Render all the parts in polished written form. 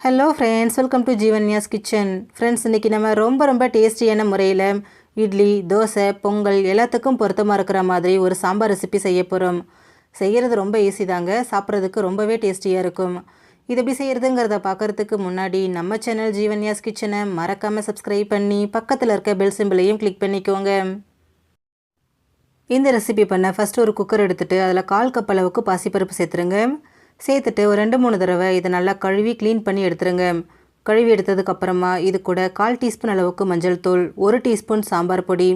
Hello friends, welcome to Jeevanya's kitchen. Friends, இன்றைக்கி நம்ம ரொம்ப டேஸ்டியான முறையில் இட்லி, தோசை, பொங்கல் எல்லாத்துக்கும் பொருத்தமாக இருக்கிற மாதிரி ஒரு சாம்பார் ரெசிபி செய்ய போகிறோம். செய்கிறது ரொம்ப ஈஸி தாங்க, சாப்பிட்றதுக்கு ரொம்பவே டேஸ்டியாக இருக்கும். இது எப்படி செய்கிறதுங்கிறத பார்க்குறதுக்கு முன்னாடி நம்ம சேனல் ஜீவன்யாஸ் கிச்சனை மறக்காமல் சப்ஸ்கிரைப் பண்ணி பக்கத்தில் இருக்க பெல் சிம்பிளையும் கிளிக் பண்ணிக்கோங்க. இந்த ரெசிபி பண்ண ஃபஸ்ட்டு ஒரு குக்கர் எடுத்துகிட்டு அதில் 1/4 கப் அளவுக்கு பாசிப்பருப்பு சேர்த்துருங்க. சேர்த்துட்டு ஒரு 2-3 தடவை இதை நல்லா கழுவி க்ளீன் பண்ணி எடுத்துருங்க. கழுவி எடுத்ததுக்கப்புறமா இது கூட 1/4 டீஸ்பூன் அளவுக்கு மஞ்சள் தூள், 1 டீஸ்பூன் சாம்பார் பொடி,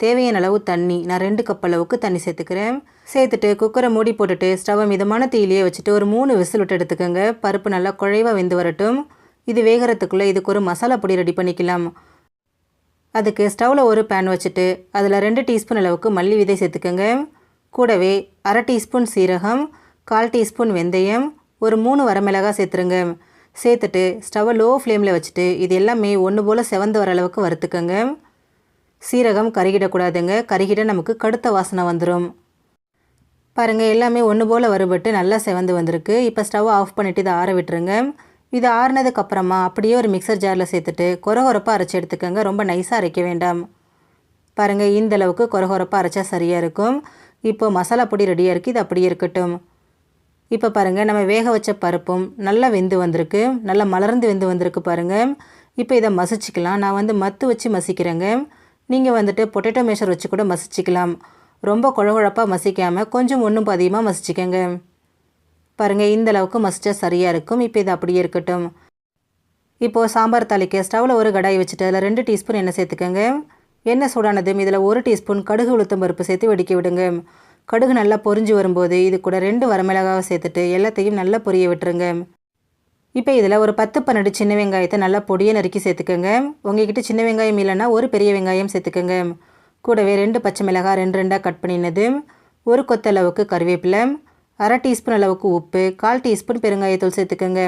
தேவையான அளவு தண்ணி, நான் 2 கப் அளவுக்கு தண்ணி சேர்த்துக்கிறேன். சேர்த்துட்டு குக்கரை மூடி போட்டுட்டு ஸ்டவ்வை மிதமான தீயிலே வச்சுட்டு ஒரு 3 விசில் விட்டு எடுத்துக்கோங்க. பருப்பு நல்லா குழைவாக வெந்து வரட்டும். இது வேகிறதுக்குள்ளே இதுக்கு ஒரு மசாலா பொடி ரெடி பண்ணிக்கலாம். அதுக்கு ஸ்டவ்வில் ஒரு பேன் வச்சுட்டு அதில் 2 டீஸ்பூன் அளவுக்கு மல்லி விதை சேர்த்துக்கோங்க. கூடவே 1/2 டீஸ்பூன் சீரகம், 1/4 டீஸ்பூன் வெந்தயம், ஒரு 3 வரமிளகாய் சேர்த்துருங்க. சேர்த்துட்டு ஸ்டவ்வை லோ ஃப்ளேமில் வச்சுட்டு இது எல்லாமே ஒன்று போல் செவந்து வர அளவுக்கு வறுத்துக்கோங்க. சீரகம் கருகிடக்கூடாதுங்க, கருகிட நமக்கு கடுத்த வாசனை வந்துடும். பாருங்கள், எல்லாமே ஒன்று போல் வறுபட்டு நல்லா செவந்து வந்திருக்கு. இப்போ ஸ்டவ்வை ஆஃப் பண்ணிவிட்டு இதை ஆற விட்டுருங்க. இது ஆறினதுக்கப்புறமா அப்படியே ஒரு மிக்சர் ஜாரில் சேர்த்துட்டு கொரகொரப்பாக அரைச்சி எடுத்துக்கோங்க. ரொம்ப நைஸாக அரைக்க வேண்டாம். பாருங்கள், இந்த அளவுக்கு கொரகொரப்பாக அரைச்சா சரியாக இருக்கும். இப்போது மசாலா பொடி ரெடியாக இருக்குது, இது அப்படியே இருக்கட்டும். இப்போ பாருங்கள், நம்ம வேக வச்ச பருப்பும் நல்லா வெந்து வந்திருக்கு, நல்லா மலர்ந்து வெந்து வந்திருக்கு பாருங்கள். இப்போ இதை மசிச்சிக்கலாம். நான் மத்து வச்சு மசிக்கிறேங்க. நீங்கள் பொட்டேட்டோ மேஷர் வச்சு கூட மசிச்சிக்கலாம். ரொம்ப குழகுழப்பாக மசிக்காமல் கொஞ்சம் ஒன்றும் அதிகமாக மசிச்சிக்கங்க. பாருங்கள், இந்த அளவுக்கு மசிச்சா சரியாக இருக்கும். இப்போ இது அப்படியே இருக்கட்டும். இப்போது சாம்பார் தாளிக்க ஸ்டவ்வில் ஒரு கடாய் வச்சுட்டு அதில் 2 டீஸ்பூன் எண்ணெய் சேர்த்துக்கோங்க. எண்ணெய் சூடானதும் இதில் 1 டீஸ்பூன் கடுகு உளுத்தம் பருப்பு சேர்த்து வெடிக்க விடுங்க. கடுகு நல்லா பொரிஞ்சு வரும்போது இது கூட 2 வரமிளகாவை சேர்த்துட்டு எல்லாத்தையும் நல்லா பொரிய விட்டுருங்க. இப்போ இதில் ஒரு 10-12 சின்ன வெங்காயத்தை நல்லா பொடியை நறுக்கி சேர்த்துக்கோங்க. உங்ககிட்ட சின்ன வெங்காயம் இல்லைன்னா ஒரு பெரிய வெங்காயம் சேர்த்துக்கோங்க. கூடவே 2 பச்சை மிளகாய் 2 கட் பண்ணினது, ஒரு கொத்தளவுக்கு கருவேப்பிலை, 1/2 டீஸ்பூன் அளவுக்கு உப்பு, 1/4 டீஸ்பூன் பெருங்காயத்தூள் சேர்த்துக்கோங்க.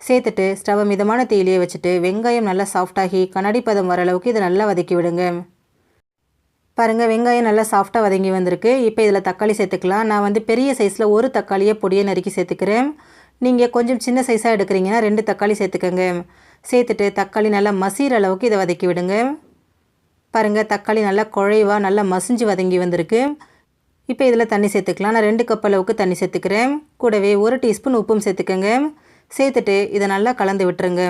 சேர்த்துட்டு ஸ்டவ்வை மிதமான தீயிலே வச்சுட்டு வெங்காயம் நல்லா சாஃப்டாகி கண்ணாடி பதம் வர அளவுக்கு இதை நல்லா வதக்கி விடுங்க. பாருங்கள், வெங்காயம் நல்லா சாஃப்டாக வதங்கி வந்திருக்கு. இப்போ இதில் தக்காளி சேர்த்துக்கலாம். நான் பெரிய சைஸில் ஒரு தக்காளியை பொடியை நறுக்கி சேர்த்துக்கிறேன். நீங்கள் கொஞ்சம் சின்ன சைஸாக எடுக்கிறீங்கன்னா 2 தக்காளி சேர்த்துக்கோங்க. சேர்த்துட்டு தக்காளி நல்லா மசிகிற அளவுக்கு இதை வதக்கி விடுங்க. பாருங்கள், தக்காளி நல்லா குழைவாக நல்லா மசிஞ்சு வதங்கி வந்திருக்கு. இப்போ இதில் தண்ணி சேர்த்துக்கலாம். நான் 2 கப் அளவுக்கு தண்ணி சேர்த்துக்கிறேன். கூடவே 1 டீஸ்பூன் உப்பும் சேர்த்துக்கோங்க. சேர்த்துட்டு இதை நல்லா கலந்து விட்டுருங்க.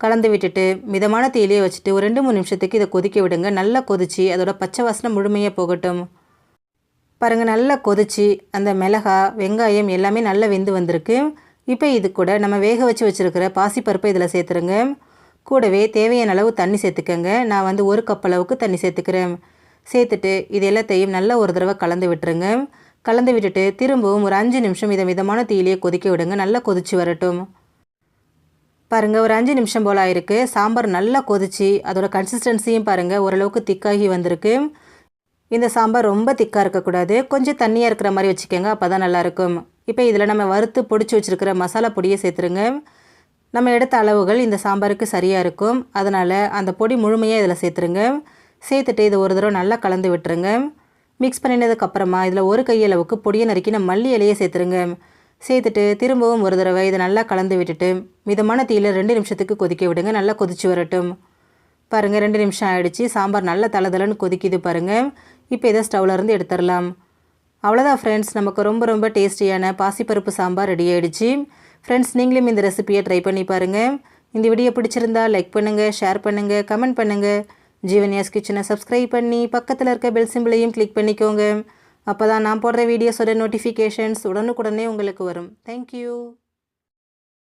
கலந்து விட்டுட்டு மிதமான தீயிலே வச்சுட்டு ஒரு 2-3 நிமிஷத்துக்கு இதை கொதிக்க விடுங்க. நல்லா கொதிச்சு அதோட பச்சை வாசனை முழுமையாக போகட்டும். பாருங்கள், நல்லா கொதிச்சு அந்த மிளகாய், வெங்காயம் எல்லாமே நல்லா வெந்து வந்திருக்கு. இப்போ இது கூட நம்ம வேக வச்சுருக்கிற பாசிப்பருப்பை இதில் சேர்த்துருங்க. கூடவே தேவையான அளவு தண்ணி சேர்த்துக்கோங்க. நான் 1 கப் அளவுக்கு தண்ணி சேர்த்துக்கிறேன். சேர்த்துட்டு இது எல்லாத்தையும் நல்லா ஒரு தடவை கலந்து விட்டுருங்க. கலந்து விட்டுட்டு திரும்பவும் ஒரு 5 நிமிஷம் இதை மிதமான தீயிலே கொதிக்க விடுங்க. நல்லா கொதிச்சு வரட்டும். பாருங்கள், ஒரு 5 நிமிஷம் போல் ஆயிருக்கு. சாம்பார் நல்லா கொதிச்சு அதோட கன்சிஸ்டன்சியும் பாருங்கள் ஓரளவுக்கு திக்காகி வந்திருக்கு. இந்த சாம்பார் ரொம்ப திக்காக இருக்கக்கூடாது, கொஞ்சம் தண்ணியாக இருக்கிற மாதிரி வச்சுக்கோங்க, அப்போ தான் நல்லாயிருக்கும். இப்போ இதில் நம்ம வறுத்து பொடிச்சு வச்சுருக்கிற மசாலா பொடியை சேர்த்துருங்க. நம்ம எடுத்த அளவுகள் இந்த சாம்பாருக்கு சரியாக இருக்கும், அதனால் அந்த பொடி முழுமையாக இதில் சேர்த்துருங்க. சேர்த்துட்டு இதை ஒரு தடவை நல்லா கலந்து விட்டுருங்க. மிக்ஸ் பண்ணினதுக்கப்புறமா இதில் ஒரு கையளவுக்கு பொடியை நறுக்கின மல்லி இலையை சேர்த்துருங்க. சேர்த்துட்டு திரும்பவும் ஒரு தடவை இதை நல்லா கலந்து விட்டுட்டு மிதமான தீயில் 2 நிமிஷத்துக்கு கொதிக்க விடுங்க. நல்லா கொதிச்சு வரட்டும். பாருங்கள், 2 நிமிஷம் ஆகிடுச்சு. சாம்பார் நல்லா தளதளன்னு கொதிக்குது பாருங்கள். இப்போ இதை ஸ்டவ்லேருந்து எடுத்துடலாம். அவ்வளோதான் ஃப்ரெண்ட்ஸ், நமக்கு ரொம்ப டேஸ்டியான பாசிப்பருப்பு சாம்பார் ரெடி ஆகிடுச்சு. ஃப்ரெண்ட்ஸ், நீங்களும் இந்த ரெசிபியை ட்ரை பண்ணி பாருங்கள். இந்த வீடியோ பிடிச்சிருந்தா லைக் பண்ணுங்கள், ஷேர் பண்ணுங்கள், கமெண்ட் பண்ணுங்கள். ஜீவன்யாஸ் கிச்சனை சப்ஸ்கிரைப் பண்ணி பக்கத்தில் இருக்க பெல் சிம்பிளையும் கிளிக் பண்ணிக்கோங்க. அப்போ தான் நான் போடுற வீடியோஸோட நோட்டிஃபிகேஷன்ஸ் உடனுக்குடனே உங்களுக்கு வரும். தேங்க்யூ.